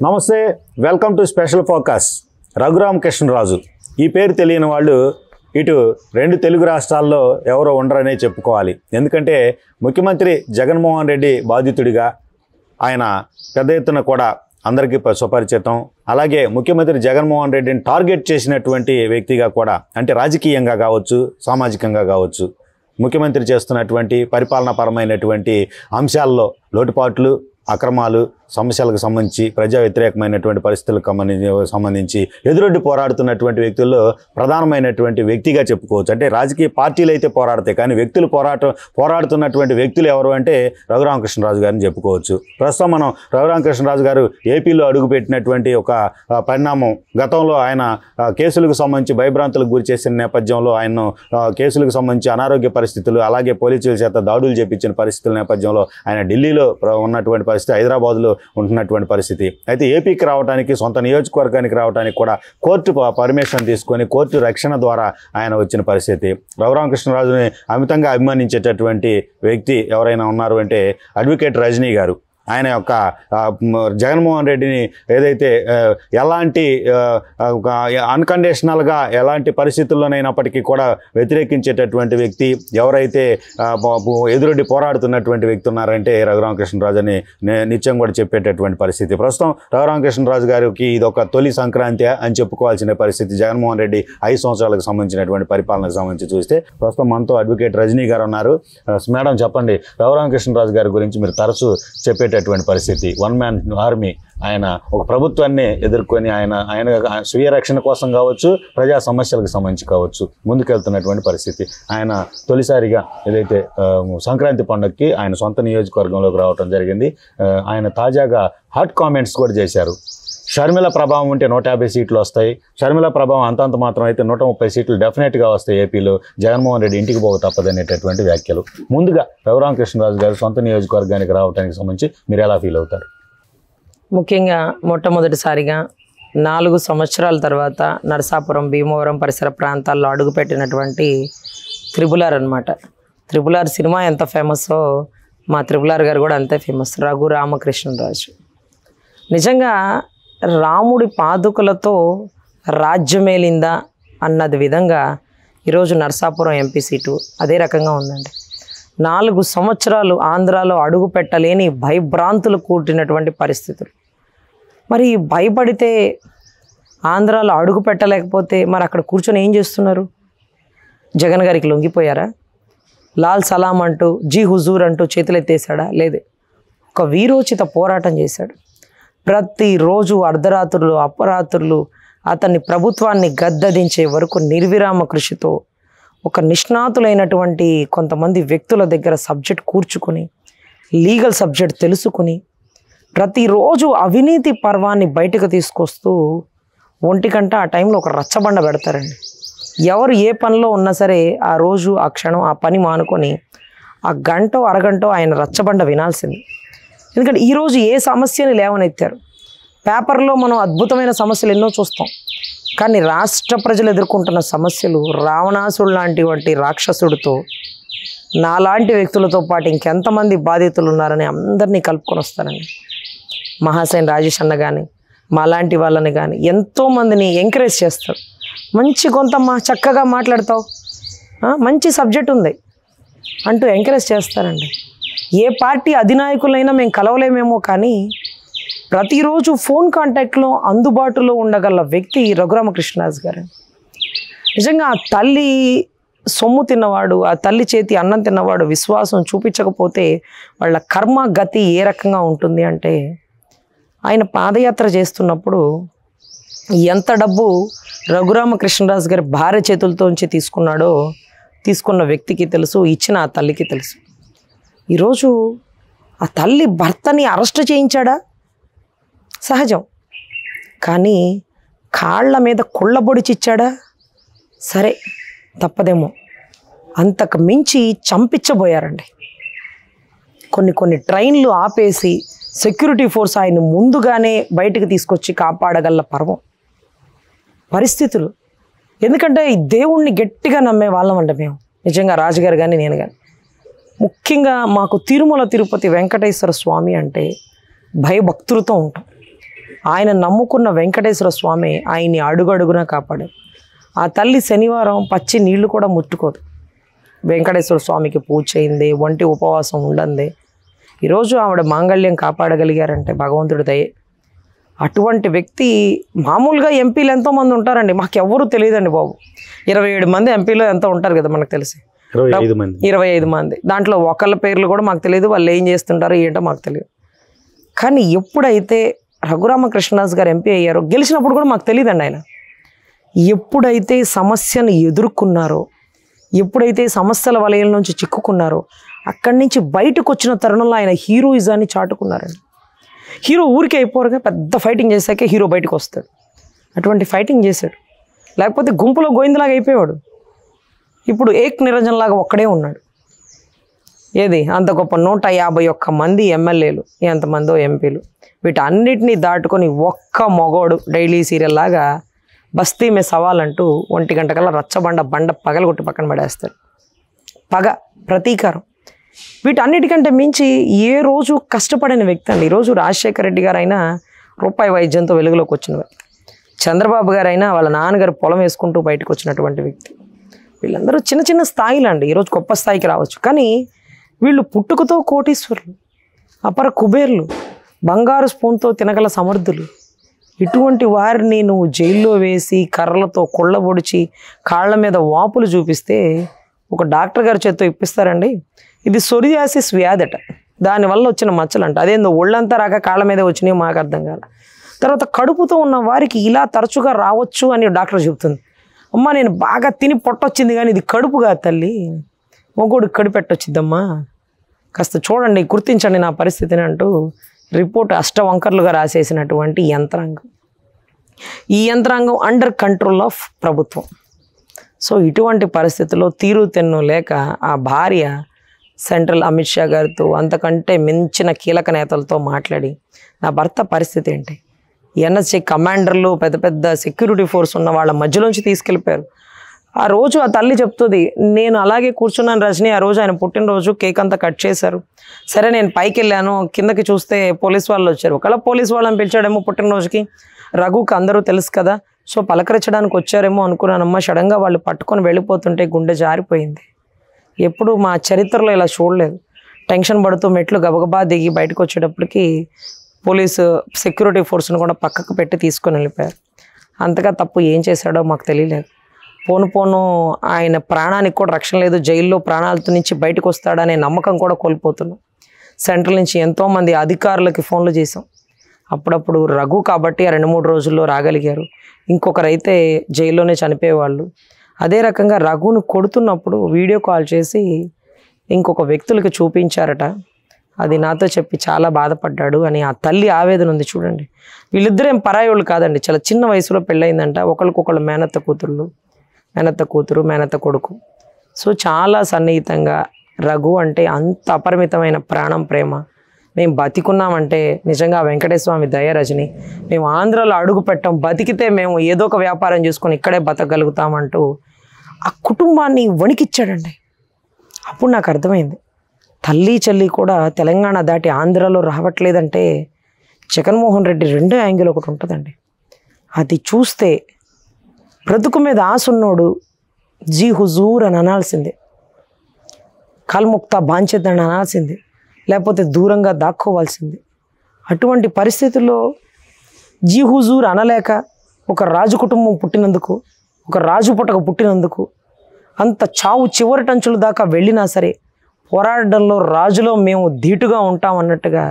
నమస్తే, welcome to special focus. Raghuramakrishnaraju ఈ పేరు తెలియని వాళ్ళు ఇటు రెండు తెలుగు రాష్ట్రాల్లో ఎవరో ఉండరనే చెప్పుకోవాలి. ఎందుకంటే ముఖ్యమంత్రి జగన్మోహన్ రెడ్డి బాధితుడిగా ఆయన పెద్ద ఎత్తున కూడా అందరికీ సుపరిచితం. అలాగే ముఖ్యమంత్రి జగన్మోహన్ రెడ్డిని టార్గెట్ చేసినటువంటి వ్యక్తిగా కూడా, అంటే రాజకీయంగా కావచ్చు, సామాజికంగా కావచ్చు, ముఖ్యమంత్రి చేస్తున్నటువంటి పరిపాలనాపరమైనటువంటి అంశాల్లో లోటుపాట్లు, అక్రమాలు, సమస్యలకు సంబంధించి, ప్రజా వ్యతిరేకమైనటువంటి పరిస్థితులకు సంబంధించి ఎదురొడ్డి పోరాడుతున్నటువంటి వ్యక్తుల్లో ప్రధానమైనటువంటి వ్యక్తిగా చెప్పుకోవచ్చు. అంటే రాజకీయ పార్టీలు అయితే పోరాడతాయి, కానీ వ్యక్తులు పోరాడుతున్నటువంటి వ్యక్తులు ఎవరు అంటే రఘురామకృష్ణరాజు గారిని చెప్పుకోవచ్చు. ప్రస్తుతం మనం రఘురామకృష్ణరాజు గారు ఏపీలో అడుగుపెట్టినటువంటి ఒక పరిణామం, గతంలో ఆయన కేసులకు సంబంధించి భయభ్రాంతులకు గురి చేసిన నేపథ్యంలో, ఆయన్ను కేసులకు సంబంధించి అనారోగ్య పరిస్థితులు, అలాగే పోలీసుల చేత దాడులు చేపించిన పరిస్థితుల నేపథ్యంలో ఆయన ఢిల్లీలో ఉన్నటువంటి పరిస్థితి, హైదరాబాద్లో ఉంటున్నటువంటి పరిస్థితి. అయితే ఏపీకి రావడానికి, సొంత నియోజకవర్గానికి రావడానికి కూడా కోర్టు పర్మిషన్ తీసుకొని కోర్టు రక్షణ ద్వారా ఆయన వచ్చిన పరిస్థితి. రఘురామకృష్ణరాజుని అమితంగా అభిమానించేటటువంటి వ్యక్తి ఎవరైనా ఉన్నారు అంటే అడ్వకేట్ రజనీ గారు. ఆయన యొక్క జగన్మోహన్ రెడ్డిని ఏదైతే ఎలాంటి అన్కండిషనల్గా ఎలాంటి పరిస్థితుల్లోనైనప్పటికీ కూడా వ్యతిరేకించేటటువంటి వ్యక్తి, ఎవరైతే ఎదురొడ్డి పోరాడుతున్నటువంటి వ్యక్తి ఉన్నారంటే రఘురామకృష్ణరాజు అని నిత్యం కూడా చెప్పేటటువంటి పరిస్థితి. ప్రస్తుతం రఘురామకృష్ణరాజు గారికి ఇది ఒక తొలి సంక్రాంతి అని చెప్పుకోవాల్సిన పరిస్థితి. జగన్మోహన్ రెడ్డి 5 సంవత్సరాలకు సంబంధించినటువంటి పరిపాలనకు సంబంధించి చూస్తే ప్రస్తుతం మనతో అడ్వకేట్ రజనీ గారు ఉన్నారు. మేడం, చెప్పండి, రఘురామకృష్ణరాజు గారి గురించి మీరు తరచూ చెప్పేటటువంటి పరిస్థితి. One man army. ఆయన ఒక ప్రభుత్వాన్ని ఎదుర్కొని ఆయన స్వీయ రక్షణ కోసం కావచ్చు, ప్రజా సమస్యలకు సంబంధించి కావచ్చు ముందుకెళ్తున్నటువంటి పరిస్థితి. ఆయన తొలిసారిగా ఏదైతే సంక్రాంతి పండుగకి ఆయన సొంత నియోజకవర్గంలోకి రావడం జరిగింది. ఆయన తాజాగా హాట్ కామెంట్స్ కూడా చేశారు. షర్మిల ప్రభావం ఉంటే 150 సీట్లు వస్తాయి, షర్మిల ప్రభావం అంతంత మాత్రం అయితే 130 సీట్లు డెఫినెట్గా వస్తాయి ఏపీలో, జగన్మోహన్ రెడ్డి ఇంటికి పోక తప్పదనేటటువంటి వ్యాఖ్యలు. ముందుగా రఘురామకృష్ణరాజు గారు సొంత నియోజకవర్గానికి రావడానికి సంబంధించి మీరు ఎలా ఫీల్ అవుతారు? ముఖ్యంగా మొట్టమొదటిసారిగా 4 సంవత్సరాల తర్వాత నరసాపురం, భీమవరం పరిసర ప్రాంతాల్లో అడుగుపెట్టినటువంటి త్రిబుల్-ఆర్ అనమాట. త్రిబుల్-ఆర్ సినిమా ఎంత ఫేమస్సో మా త్రిబుల్-ఆర్ గారు కూడా అంతే ఫేమస్. రఘురామకృష్ణరాజు నిజంగా రాముడి పాదుకలతో రాజ్యమేలిందా అన్నది విధంగా ఈరోజు నరసాపురం ఎంపీ సీటు అదే రకంగా ఉందండి. 4 సంవత్సరాలు ఆంధ్రాలో అడుగు పెట్టలేని భయభ్రాంతులు కూర్చున్నటువంటి పరిస్థితులు. మరి భయపడితే ఆంధ్రాలో అడుగు పెట్టలేకపోతే మరి అక్కడ కూర్చొని ఏం చేస్తున్నారు? జగన్ గారికి లొంగిపోయారా? లాల్ సలాం అంటూ, జీ హుజూర్ అంటూ చేతులెత్తేసాడా? లేదు. ఒక వీరోచిత పోరాటం చేశాడు. ప్రతిరోజు అర్ధరాత్రులు, అపరాత్రులు అతన్ని ప్రభుత్వాన్ని గద్దదించే వరకు నిర్విరామ కృషితో ఒక నిష్ణాతులైనటువంటి కొంతమంది వ్యక్తుల దగ్గర సబ్జెక్ట్ కూర్చుకొని, లీగల్ సబ్జెక్ట్ తెలుసుకుని, ప్రతిరోజు అవినీతి పర్వాన్ని బయటకు తీసుకొస్తూ ఒంటికంట ఆ టైంలో ఒక రచ్చబండ పెడతారండి. ఎవరు ఏ పనిలో ఉన్నా సరే ఆ రోజు, ఆ క్షణం, ఆ పని మానుకొని ఆ గంటో అరగంటో ఆయన రచ్చబండ వినాల్సింది. ఎందుకంటే ఈరోజు ఏ సమస్యని లేవనెత్తారు? పేపర్లో మనం అద్భుతమైన సమస్యలు ఎన్నో చూస్తాం, కానీ రాష్ట్ర ప్రజలు ఎదుర్కొంటున్న సమస్యలు రావణాసుడు లాంటి రాక్షసుడితో నాలాంటి వ్యక్తులతో పాటు ఇంకెంతమంది బాధితులు ఉన్నారని అందరినీ కలుపుకొని వస్తారండి. మహాసేన్ రాజేష్ అన్న కానీ, మాలాంటి వాళ్ళని కానీ ఎంతోమందిని ఎంకరేజ్ చేస్తారు. మంచి కొంతమ్మా, చక్కగా మాట్లాడతావు, మంచి సబ్జెక్ట్ ఉంది అంటూ ఎంకరేజ్ చేస్తారండి. ఏ పార్టీ అధినాయకులైనా మేము కలవలేమేమో, కానీ ప్రతిరోజు ఫోన్ కాంటాక్ట్లో అందుబాటులో ఉండగల వ్యక్తి రఘురామకృష్ణరాజు గారు. నిజంగా ఆ తల్లి సొమ్ము తిన్నవాడు, ఆ తల్లి చేతి అన్నం తిన్నవాడు విశ్వాసం చూపించకపోతే వాళ్ళ కర్మ గతి ఏ రకంగా ఉంటుంది అంటే, ఆయన పాదయాత్ర చేస్తున్నప్పుడు ఎంత డబ్బు రఘురామకృష్ణరాజు గారి భార్య చేతులతోంచి తీసుకున్న వ్యక్తికి తెలుసు, ఇచ్చిన ఆ తల్లికి తెలుసు. ఈరోజు ఆ తల్లి భర్తని అరెస్ట్ చేయించాడా? సహజం. కానీ కాళ్ళ మీద కుళ్ళబొడిచిచ్చాడా? సరే, తప్పదేమో. అంతకు మించి చంపించబోయారండి. కొన్ని ట్రైన్లు ఆపేసి సెక్యూరిటీ ఫోర్స్ ఆయన ముందుగానే బయటకు తీసుకొచ్చి కాపాడగల పరిస్థితులు. ఎందుకంటే ఈ దేవుణ్ణి గట్టిగా నమ్మే వాళ్ళం అండి మేము. నిజంగా రాజుగారు కానీ నేను కానీ. ముఖ్యంగా మాకు తిరుమల తిరుపతి వెంకటేశ్వర స్వామి అంటే భయభక్తులతో ఉంటాం. ఆయన నమ్ముకున్న వెంకటేశ్వర స్వామి ఆయన్ని అడుగడుగునా కాపాడారు. ఆ తల్లి శనివారం పచ్చి నీళ్లు కూడా ముట్టుకోదు. వెంకటేశ్వర స్వామికి పూజ చేయింది, ఒంటి ఉపవాసం ఉండంది. ఈరోజు ఆవిడ మాంగళ్యం కాపాడగలిగారంటే భగవంతుడి దయే. అటువంటి వ్యక్తి మామూలుగా ఎంపీలు ఎంతోమంది ఉంటారండి, మాకెవ్వరూ తెలియదండి బాబు. 27 మంది ఎంపీలో ఎంతో ఉంటారు కదా మనకు తెలిసి, 25 మంది. దాంట్లో ఒకళ్ళ పేర్లు కూడా మాకు తెలియదు, వాళ్ళు ఏం చేస్తుంటారో ఏంటో మాకు తెలియదు. కానీ ఎప్పుడైతే రఘురామకృష్ణదాస్ గారు ఎంపీ అయ్యారో, గెలిచినప్పుడు కూడా మాకు తెలియదండి ఆయన. ఎప్పుడైతే సమస్యను ఎదుర్కొన్నారో, ఎప్పుడైతే సమస్యల వలయం నుంచి చిక్కుకున్నారో, అక్కడి నుంచి బయటకు వచ్చిన తరుణంలో ఆయన హీరోయిజాన్ని చాటుకున్నారండి. హీరో ఊరికే అయిపోరుగా, పెద్ద ఫైటింగ్ చేశాకే హీరో బయటకు వస్తాడు. అటువంటి ఫైటింగ్ చేశాడు. లేకపోతే గుంపులో గోవిందలాగా అయిపోయాడు. ఇప్పుడు ఏక్ నిరంజన్ లాగా ఒక్కడే ఉన్నాడు. ఏది అంత గొప్ప 151 మంది ఎమ్మెల్యేలు, ఎంతమందో ఎంపీలు, వీటన్నిటినీ దాటుకొని ఒక్క మొగోడు డైలీ సీరియల్ లాగా బస్తీ మే సవాల్ అంటూ 1 గంట కల్లా బండ పగలగొట్టి పక్కన పడేస్తాడు. పగ, ప్రతీకారం, వీటన్నిటికంటే మించి ఏ రోజు కష్టపడిన వ్యక్తి అండి. ఈరోజు రాజశేఖర రెడ్డి గారు అయినా రూపాయి వైద్యంతో వెలుగులోకి వచ్చిన వ్యక్తి. చంద్రబాబు గారు అయినా వాళ్ళ నాన్నగారు పొలం వేసుకుంటూ బయటకు వచ్చినటువంటి వ్యక్తి. వీళ్ళందరూ చిన్న చిన్న స్థాయిలు అండి, ఈరోజు గొప్ప స్థాయికి రావచ్చు. కానీ వీళ్ళు పుట్టుకతో కోటీశ్వరులు, అపర కుబేర్లు, బంగారు స్పూన్తో తినగల సమర్థులు. ఇటువంటి వారిని నువ్వు జైల్లో వేసి కర్రలతో కొళ్ళబొడిచి కాళ్ళ మీద వాపులు చూపిస్తే ఒక డాక్టర్ గారి చేత్తో ఇప్పిస్తారండి. ఇది సొరియాసిస్ వ్యాధట, దానివల్ల వచ్చిన మచ్చలంట. అదేందో ఒళ్ళంతా రాక కాళ్ళ మీద వచ్చినాయో మాకు అర్థం కాదు. తర్వాత కడుపుతో ఉన్న వారికి ఇలా తరచుగా రావచ్చు అని డాక్టర్ చెబుతుంది. అమ్మ నేను బాగా తిని పొట్టొచ్చింది కానీ ఇది కడుపు కాదు తల్లి, మొగోడు కడుపు పెట్టొచ్చిద్దమ్మా, కాస్త చూడండి గుర్తించండి నా పరిస్థితిని అంటూ రిపోర్ట్ అష్టవంకర్లుగా రాసేసినటువంటి యంత్రాంగం. ఈ యంత్రాంగం అండర్ కంట్రోల్ ఆఫ్ ప్రభుత్వం. సో ఇటువంటి పరిస్థితుల్లో తీరు తెన్ను లేక ఆ భార్య సెంట్రల్ అమిత్ షా గారితో, అంతకంటే మించిన కీలక నేతలతో మాట్లాడి నా భర్త పరిస్థితి ఏంటి, ఎన్ఎస్జీ కమాండర్లు పెద్ద పెద్ద సెక్యూరిటీ ఫోర్స్ ఉన్న వాళ్ళ మధ్యలోంచి తీసుకెళ్ళిపోయారు. ఆ రోజు ఆ తల్లి చెప్తుంది, నేను అలాగే కూర్చున్నాను రజని, ఆ రోజు ఆయన పుట్టినరోజు కేక్ అంతా కట్ చేశారు. సరే నేను పైకి వెళ్ళాను, కిందకి చూస్తే పోలీస్ వాళ్ళు వచ్చారు. ఒకవేళ పోలీస్ వాళ్ళని పిలిచాడేమో పుట్టినరోజుకి, రఘుకి అందరూ తెలుసు కదా, సో పలకరించడానికి వచ్చారేమో అనుకున్నానమ్మా. సడన్గా వాళ్ళు పట్టుకొని వెళ్ళిపోతుంటే గుండె జారిపోయింది. ఎప్పుడు మా చరిత్రలో ఇలా చూడలేదు. టెన్షన్ పడుతూ మెట్లు గబగబా దిగి బయటకు వచ్చేటప్పటికి పోలీసు సెక్యూరిటీ ఫోర్స్ను కూడా పక్కకు పెట్టి తీసుకొని వెళ్ళిపోయారు. అంతగా తప్పు ఏం చేశాడో మాకు తెలియలేదు. పోను ఆయన ప్రాణానికి కూడా రక్షణ లేదు. జైల్లో ప్రాణాలతో నుంచి బయటకు వస్తాడనే నమ్మకం కూడా కోల్పోతున్నాం. సెంట్రల్ నుంచి ఎంతోమంది అధికారులకి ఫోన్లు చేసాం. అప్పుడప్పుడు రఘు కాబట్టి 2-3 రోజుల్లో రాగలిగారు. ఇంకొకరైతే జైల్లోనే చనిపోయేవాళ్ళు. అదే రకంగా రఘును కొడుతున్నప్పుడు వీడియో కాల్ చేసి ఇంకొక వ్యక్తులకి చూపించారట. అది నాతో చెప్పి చాలా బాధపడ్డాడు అని ఆ తల్లి ఆవేదన ఉంది చూడండి. వీళ్ళిద్దరేం పరాయోళ్ళు కాదండి, చాలా చిన్న వయసులో పెళ్ళయిందంట. ఒకరికొకళ్ళు మేనత్త కూతురు మేనత్త కొడుకు. సో చాలా సన్నిహితంగా రఘు అంటే అంత అపరిమితమైన ప్రాణం, ప్రేమ. మేము బతికున్నామంటే నిజంగా వెంకటేశ్వర స్వామి దయ రజని. మేము ఆంధ్రాలో అడుగు పెట్టాం, బతికితే మేము ఏదో ఒక వ్యాపారం చేసుకొని ఇక్కడే బతకగలుగుతామంటూ ఆ కుటుంబాన్ని వణికిచ్చాడండి. అప్పుడు నాకు అర్థమైంది, తల్లి చెల్లి కూడా తెలంగాణ దాటి ఆంధ్రాలో రావట్లేదంటే జగన్మోహన్ రెడ్డి రెండో యాంగిల్ ఒకటి ఉంటుందండి. అది చూస్తే బ్రతుకు మీద ఆశ ఉన్నోడు జీ హుజూర్ అని అనాల్సిందే, కల్ముక్తా బాంచేద్దని అనాల్సిందే, లేకపోతే దూరంగా దాక్కోవాల్సిందే. అటువంటి పరిస్థితుల్లో జీ హుజూర్ అనలేక ఒక రాజు కుటుంబం పుట్టినందుకు, ఒక రాజు పుట్టక పుట్టినందుకు అంత చావు చివరి టంచుల దాకా వెళ్ళినా సరే పోరాటంలో రాజులో మేము ధీటుగా ఉంటామన్నట్టుగా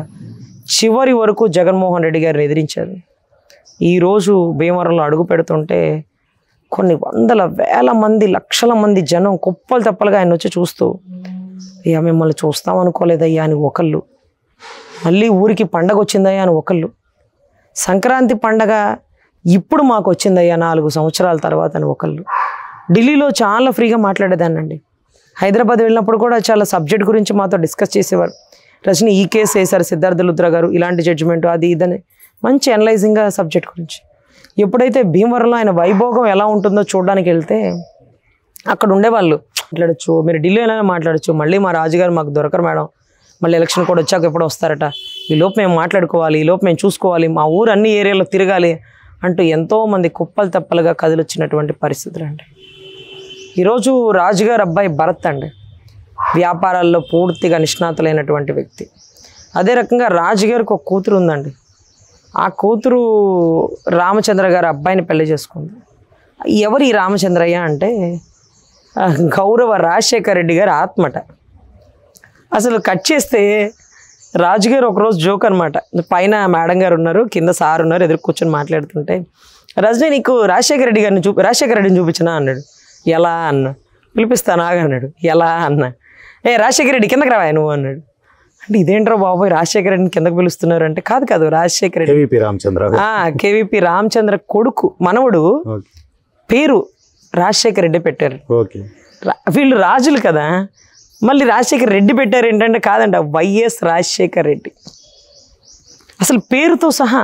చివరి వరకు జగన్మోహన్ రెడ్డి గారిని ఎదిరించారు. ఈరోజు భీమవరంలో అడుగు పెడుతుంటే కొన్ని వందల వేల మంది, లక్షల మంది జనం కుప్పలు తప్పలుగా ఆయన వచ్చి చూస్తూ, అయ్యా మిమ్మల్ని చూస్తాం అనుకోలేదయ్యా అని ఒకళ్ళు, మళ్ళీ ఊరికి పండగ వచ్చిందయ్యా అని ఒకళ్ళు, సంక్రాంతి పండగ ఇప్పుడు మాకు వచ్చిందయ్యా 4 సంవత్సరాల తర్వాత అని ఒకళ్ళు. ఢిల్లీలో చాలా ఫ్రీగా మాట్లాడేదాన్నండి. హైదరాబాద్ వెళ్ళినప్పుడు కూడా చాలా సబ్జెక్ట్ గురించి మాతో డిస్కస్ చేసేవారు. రజని ఈ కేసు వేశారు సిద్ధార్థ లుత్రా గారు, ఇలాంటి జడ్జిమెంట్ అది ఇదని మంచి అనలైజింగ్గా సబ్జెక్ట్ గురించి. ఎప్పుడైతే భీమవరంలో ఆయన వైభోగం ఎలా ఉంటుందో చూడడానికి వెళ్తే అక్కడ ఉండేవాళ్ళు మాట్లాడచ్చు, మీరు ఢిల్లీ అయినా మాట్లాడచ్చు, మళ్ళీ మా రాజుగారు మాకు దొరకరు మేడం, మళ్ళీ ఎలక్షన్ కూడా వచ్చాక ఎప్పుడు వస్తారట, ఈలోపు మేము మాట్లాడుకోవాలి, ఈలోపు మేము చూసుకోవాలి, మా ఊరు అన్ని ఏరియాలో తిరగాలి అంటూ ఎంతోమంది కుప్పలు తప్పలుగా కదిలొచ్చినటువంటి పరిస్థితులు అండి. ఈరోజు రాజుగారు అబ్బాయి భరత్ అండి, వ్యాపారాల్లో పూర్తిగా నిష్ణాతులైనటువంటి వ్యక్తి. అదే రకంగా రాజుగారికి ఒక కూతురు ఉందండి. ఆ కూతురు రామచంద్ర గారి అబ్బాయిని పెళ్లి చేసుకుంది. ఎవరు ఈ రామచంద్రయ్య అంటే గౌరవ రాజశేఖర రెడ్డి గారి ఆత్మట. అసలు కట్ చేస్తే రాజుగారు ఒకరోజు జోక్ అనమాట. పైన మేడం గారు ఉన్నారు, కింద సార్ ఉన్నారు, ఎదురు కూర్చొని మాట్లాడుతుంటే, రజనీ నీకు రాజశేఖర రెడ్డిని చూపించినా అన్నాడు. ఎలా అన్న, పిలిపిస్తాను ఆగా అన్నాడు. ఎలా అన్న, రాజశేఖర రెడ్డి కిందకి రావా నువ్వు అన్నాడు. అంటే ఇదేంట్రా బాబోయ్ రాజశేఖర రెడ్డిని కిందకు పిలుస్తున్నారు అంటే, కాదు రాజశేఖర రెడ్డి కేవీపీ రామచంద్ర కొడుకు మనవడు పేరు రాజశేఖర రెడ్డి పెట్టారు. వీళ్ళు రాజులు కదా, మళ్ళీ రాజశేఖర రెడ్డి పెట్టారు ఏంటంటే, కాదంట వైఎస్ రాజశేఖర రెడ్డి. అసలు పేరుతో సహా,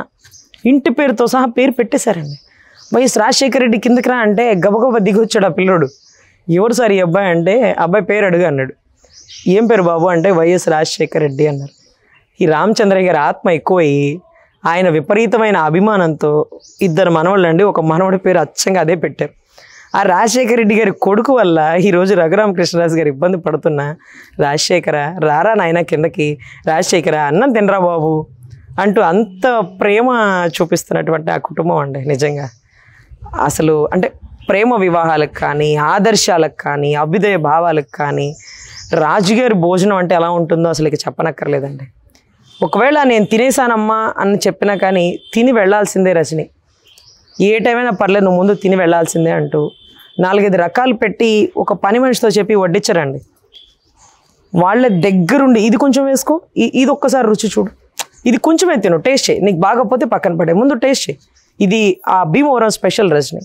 ఇంటి పేరుతో సహా పేరు పెట్టేశారండి. వైఎస్ రాజశేఖర రెడ్డి కిందకి రా అంటే గబగబా దిగి వచ్చాడు ఆ పిల్లోడు. ఎవరు సార్ ఈ అబ్బాయి అంటే, అబ్బాయి పేరు అడుగు అన్నాడు. ఏం పేరు బాబు అంటే వైఎస్ రాజశేఖర రెడ్డి అన్నారు. ఈ రామచంద్రయ్య గారి ఆత్మ ఎక్కువయ్యి ఆయన విపరీతమైన అభిమానంతో ఇద్దరు మనవాళ్ళు అండి, ఒక మనవడి పేరు అచ్చంగా అదే పెట్టారు. ఆ రాజశేఖర రెడ్డి గారి కొడుకు వల్ల ఈరోజు రఘురామకృష్ణరాజు గారు ఇబ్బంది పడుతున్నా, రాజశేఖర రారా నాయన కిందకి, రాజశేఖర అన్నం తినరా బాబు అంటూ అంత ప్రేమ చూపిస్తున్నటువంటి ఆ కుటుంబం అండి. నిజంగా అసలు అంటే ప్రేమ వివాహాలకు కానీ, ఆదర్శాలకు కానీ, అభ్యుదయ భావాలకు కానీ రాజుగారి భోజనం అంటే ఎలా ఉంటుందో అసలు ఇక చెప్పనక్కర్లేదండి. ఒకవేళ నేను తినేసానమ్మా అని చెప్పినా కానీ తిని వెళ్ళాల్సిందే రజని. ఏ టైమైనా పర్లేదు నువ్వు ముందు తిని వెళ్ళాల్సిందే అంటూ 4-5 రకాలు పెట్టి ఒక పని మనిషితో చెప్పి వడ్డించారండి. వాళ్ళ దగ్గరుండి ఇది కొంచెం వేసుకో, ఇది ఒక్కసారి రుచి చూడు, ఇది కొంచెమే తిను, టేస్ట్ చేయి, నీకు బాగపోతే పక్కన పడే, ముందు టేస్ట్ చేయి, ఇది ఆ భీమవరం స్పెషల్ రజని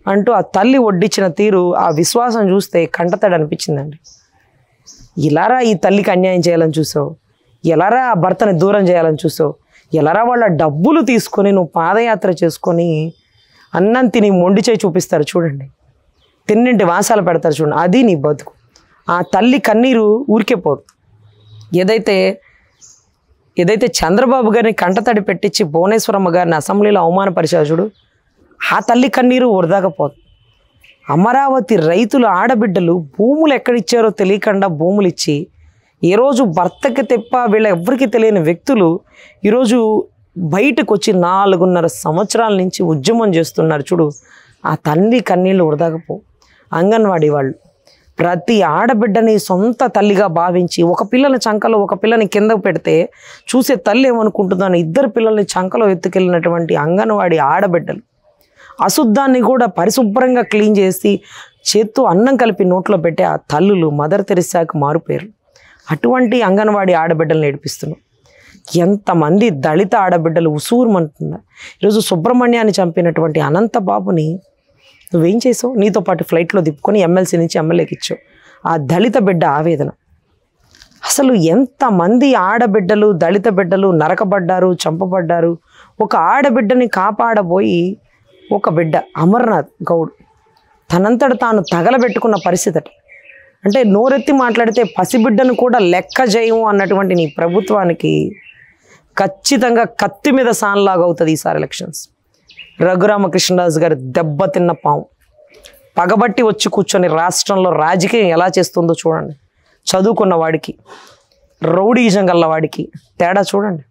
అంటూ ఆ తల్లి వడ్డించిన తీరు, ఆ విశ్వాసం చూస్తే కంటతడి అనిపించిందండి. ఇలారా ఈ తల్లికి అన్యాయం చేయాలని చూసావు, ఎలారా ఆ భర్తని దూరం చేయాలని చూసావు, ఎలారా వాళ్ళ డబ్బులు తీసుకొని నువ్వు పాదయాత్ర చేసుకొని అన్నం తిని మొండి చేయి చూపిస్తారు చూడండి, తిన్నింటి వాసాలు పెడతారు చూడండి, అది నీ బతుకు. ఆ తల్లి కన్నీరు ఊరికే పోదు. ఏదైతే చంద్రబాబు గారిని కంటతడి పెట్టించి భువనేశ్వరమ్మ గారిని అసెంబ్లీలో అవమానపరిచారు చూడు, ఆ తల్లి కన్నీరు వృధాకపోదు. అమరావతి రైతుల ఆడబిడ్డలు భూములు ఎక్కడిచ్చారో తెలియకుండా భూములు ఇచ్చి, ఏ రోజు భర్తకి తెప్ప వీళ్ళ ఎవరికి తెలియని వ్యక్తులు ఈరోజు బయటకు వచ్చి 4.5 సంవత్సరాల నుంచి ఉద్యమం చేస్తున్నారు చూడు, ఆ తల్లి కన్నీళ్ళు వృధాకపో. అంగన్వాడీ వాళ్ళు ప్రతి ఆడబిడ్డని సొంత తల్లిగా భావించి, ఒక పిల్లని చంకలో ఒక పిల్లని కింద పెడితే చూసే తల్లి ఏమనుకుంటుందని 2 పిల్లల్ని చంకలో ఎత్తుకెళ్ళినటువంటి అంగన్వాడీ ఆడబిడ్డలు, అశుద్ధాన్ని కూడా పరిశుభ్రంగా క్లీన్ చేసి చేత్తో అన్నం కలిపి నోట్లో పెట్టే ఆ తల్లులు మదర్ తెరిసాకు మారుపేరు. అటువంటి అంగన్వాడీ ఆడబిడ్డలు నేర్పిస్తున్నాం. ఎంతమంది దళిత ఆడబిడ్డలు ఉసూరుమంటున్నారు. ఈరోజు సుబ్రహ్మణ్యాన్ని చంపినటువంటి అనంతబాబుని నువ్వేం చేసావు? నీతో పాటు ఫ్లైట్లో తిప్పుకొని ఎమ్మెల్సీ నుంచి ఎమ్మెల్యేకి ఇచ్చావు. ఆ దళిత బిడ్డ ఆవేదన. అసలు ఎంతమంది ఆడబిడ్డలు, దళిత బిడ్డలు నరకబడ్డారు, చంపబడ్డారు. ఒక ఆడబిడ్డని కాపాడబోయి ఒక బిడ్డ అమర్నాథ్ గౌడ్ తనంతట తాను తగలబెట్టుకున్న పరిస్థితి. అంటే నోరెత్తి మాట్లాడితే పసిబిడ్డను కూడా లెక్క చేయము అన్నటువంటి నీ ప్రభుత్వానికి ఖచ్చితంగా కత్తి మీద సాన్లాగా అవుతుంది ఈసారి ఎలక్షన్స్. రఘురామకృష్ణరాజు గారు దెబ్బతిన్న పాము పగబట్టి వచ్చి కూర్చొని రాష్ట్రంలో రాజకీయం ఎలా చేస్తుందో చూడండి. చదువుకున్న వాడికి, రౌడీజం గల్ల వాడికి తేడా చూడండి.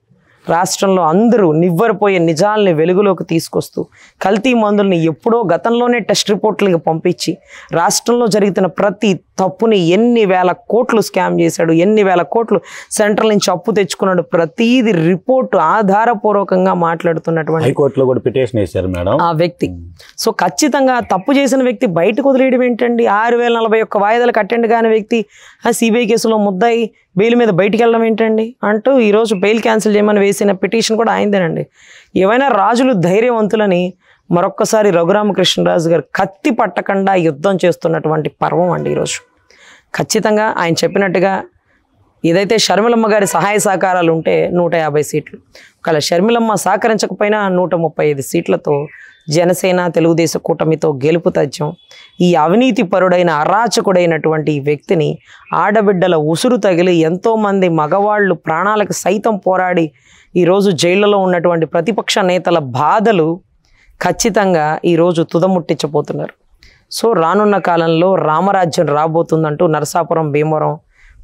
రాష్ట్రంలో అందరూ నివ్వెరపోయే నిజాలని వెలుగులోకి తీసుకొస్తూ కల్తీ మందుల్ని ఎప్పుడో గతంలోనే టెస్ట్ రిపోర్ట్లకి పంపించి రాష్ట్రంలో జరుగుతున్న ప్రతి తప్పుని ఎన్ని వేల కోట్లు స్కామ్ చేశాడు, ఎన్ని వేల కోట్లు సెంట్రల్ నుంచి అప్పు తెచ్చుకున్నాడు, ప్రతిదీ రిపోర్టు ఆధారపూర్వకంగా మాట్లాడుతున్నటువంటి హైకోర్టులో కూడా పిటిషన్ వేశారు మేడం ఆ వ్యక్తి. సో ఖచ్చితంగా తప్పు చేసిన వ్యక్తి బయటకు వదిలేయడం ఏంటండి? 6,041 వాయిదాలకు అటెండ్ కాని వ్యక్తి సిబిఐ కేసులో ముద్దాయి బెయిల్ మీద బయటికి వెళ్ళడం ఏంటండి అంటూ ఈరోజు బెయిల్ క్యాన్సిల్ చేయమని వేసిన పిటిషన్ కూడా ఆయనదేనండి. ఏవైనా రాజులు ధైర్యవంతులని మరొక్కసారి రఘురామకృష్ణరాజు గారు కత్తి పట్టకుండా యుద్ధం చేస్తున్నటువంటి పర్వం అండి ఈరోజు. ఖచ్చితంగా ఆయన చెప్పినట్టుగా ఏదైతే షర్మిలమ్మ గారి సహాయ సహకారాలు ఉంటే 150 సీట్లు, ఒకవేళ షర్మిలమ్మ సహకరించకపోయినా 135 సీట్లతో జనసేన తెలుగుదేశం కూటమితో గెలుపు తథ్యం. ఈ అవినీతి పరుడైన అరాచకుడైనటువంటి ఈ వ్యక్తిని ఆడబిడ్డల ఉసురు తగిలి ఎంతోమంది మగవాళ్ళు ప్రాణాలకు సైతం పోరాడి ఈరోజు జైళ్ళలో ఉన్నటువంటి ప్రతిపక్ష నేతల బాధలు ఖచ్చితంగా ఈరోజు తుదముట్టించబోతున్నారు. సో రానున్న కాలంలో రామరాజ్యం రాబోతుందంటూ నరసాపురం భీమవరం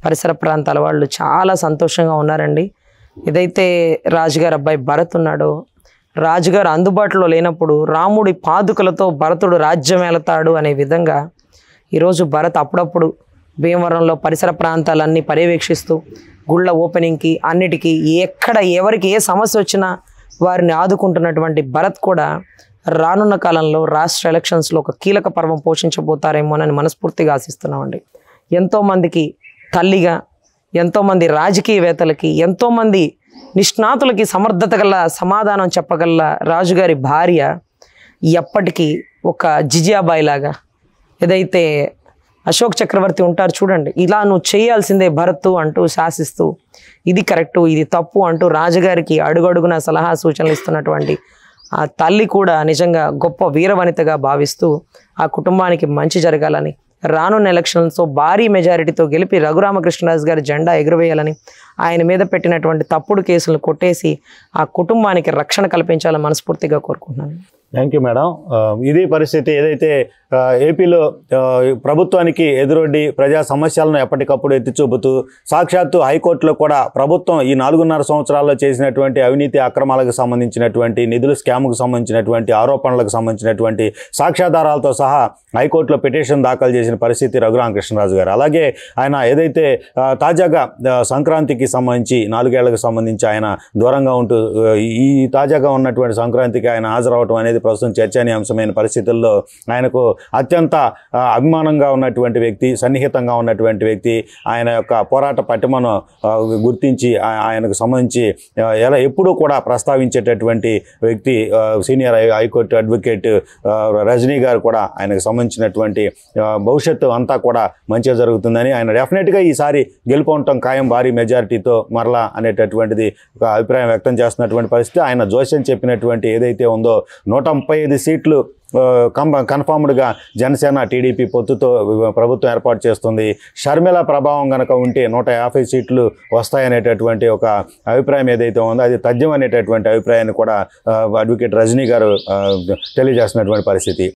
పరిసర ప్రాంతాల వాళ్ళు చాలా సంతోషంగా ఉన్నారండి. ఏదైతే రాజుగారు అబ్బాయి భరత్ ఉన్నాడో, రాజుగారు అందుబాటులో లేనప్పుడు రాముడి పాదుకలతో భరతుడు రాజ్యం ఏలతాడు అనే విధంగా ఈరోజు భరత్ అప్పుడప్పుడు భీమవరంలో పరిసర ప్రాంతాలన్నీ పర్యవేక్షిస్తూ గుళ్ళ ఓపెనింగ్కి అన్నిటికీ ఎక్కడ ఎవరికి ఏ సమస్య వచ్చినా వారిని ఆదుకుంటున్నటువంటి భరత్ కూడా రానున్న కాలంలో రాష్ట్ర ఎలక్షన్స్లో ఒక కీలక పర్వం పోషించబోతారేమోనని మనస్ఫూర్తిగా ఆశిస్తున్నామండి. ఎంతోమందికి తల్లిగా, ఎంతోమంది రాజకీయవేత్తలకి, ఎంతోమంది నిష్ణాతులకి సమర్థత గల సమాధానం చెప్పగల రాజుగారి భార్య ఎప్పటికీ ఒక జిజియాబాయి లాగా, ఏదైతే అశోక్ చక్రవర్తి ఉంటారు చూడండి, ఇలా నువ్వు చేయాల్సిందే భరత్ అంటూ శాసిస్తూ ఇది కరెక్టు ఇది తప్పు అంటూ రాజుగారికి అడుగడుగున సలహా సూచనలు ఇస్తున్నటువంటి ఆ తల్లి కూడా నిజంగా గొప్ప వీరవనితగా భావిస్తూ ఆ కుటుంబానికి మంచి జరగాలని, రానున్న ఎలక్షన్స్తో భారీ మెజారిటీతో గెలిపి రఘురామకృష్ణరాజు గారి జెండా ఎగురవేయాలని, ఆయన మీద పెట్టినటువంటి తప్పుడు కేసులను కొట్టేసి ఆ కుటుంబానికి రక్షణ కల్పించాలని మనస్ఫూర్తిగా కోరుకుంటున్నాను. Thank you madam. ఇది పరిస్థితి. ఏదైతే ఏపీలో ప్రభుత్వానికి ఎదురొడ్డి ప్రజా సమస్యలను ఎప్పటికప్పుడు ఎత్తి చూపుతూ సాక్షాత్తు హైకోర్టులో కూడా ప్రభుత్వం ఈ 4.5 సంవత్సరాల్లో చేసినటువంటి అవినీతి అక్రమాలకు సంబంధించినటువంటి నిధుల స్కామ్కు సంబంధించినటువంటి ఆరోపణలకు సంబంధించినటువంటి సాక్ష్యాధారాలతో సహా హైకోర్టులో పిటిషన్ దాఖలు చేసిన పరిస్థితి రఘురామకృష్ణరాజు గారు. అలాగే ఆయన ఏదైతే తాజాగా సంక్రాంతికి సంబంధించి 4 ఏళ్లకు సంబంధించి ఆయన దూరంగా ఉంటూ ఈ తాజాగా ఉన్నటువంటి సంక్రాంతికి ఆయన హాజరవటం అనేది ప్రస్తుతం చర్చనీయాంశమైన పరిస్థితుల్లో ఆయనకు అత్యంత అభిమానంగా ఉన్నటువంటి వ్యక్తి, సన్నిహితంగా ఉన్నటువంటి వ్యక్తి, ఆయన యొక్క పోరాట పటిమను గుర్తించి ఆయనకు సంబంధించి ఎప్పుడూ కూడా ప్రస్తావించేటటువంటి వ్యక్తి సీనియర్ హైకోర్టు అడ్వకేట్ రజనీ గారు కూడా ఆయనకు సంబంధించినటువంటి భవిష్యత్తు అంతా కూడా మంచిగా జరుగుతుందని, ఆయన డెఫినెట్గా ఈసారి గెలుపొందటం ఖాయం భారీ మెజారిటీతో మరలా అనేటటువంటిది ఒక అభిప్రాయం వ్యక్తం చేస్తున్నటువంటి పరిస్థితి. ఆయన జోస్యం చెప్పినటువంటి ఏదైతే ఉందో 135 సీట్లు కన్ఫర్మ్డ్గా జనసేన టీడీపీ పొత్తుతో ప్రభుత్వం ఏర్పాటు చేస్తుంది. షర్మిల ప్రభావం కనుక ఉంటే 150 సీట్లు వస్తాయనేటటువంటి ఒక అభిప్రాయం ఏదైతే ఉందో అది తథ్యం అనేటటువంటి అభిప్రాయాన్ని కూడా అడ్వకేట్ రజనీ గారు తెలియజేస్తున్నటువంటి పరిస్థితి.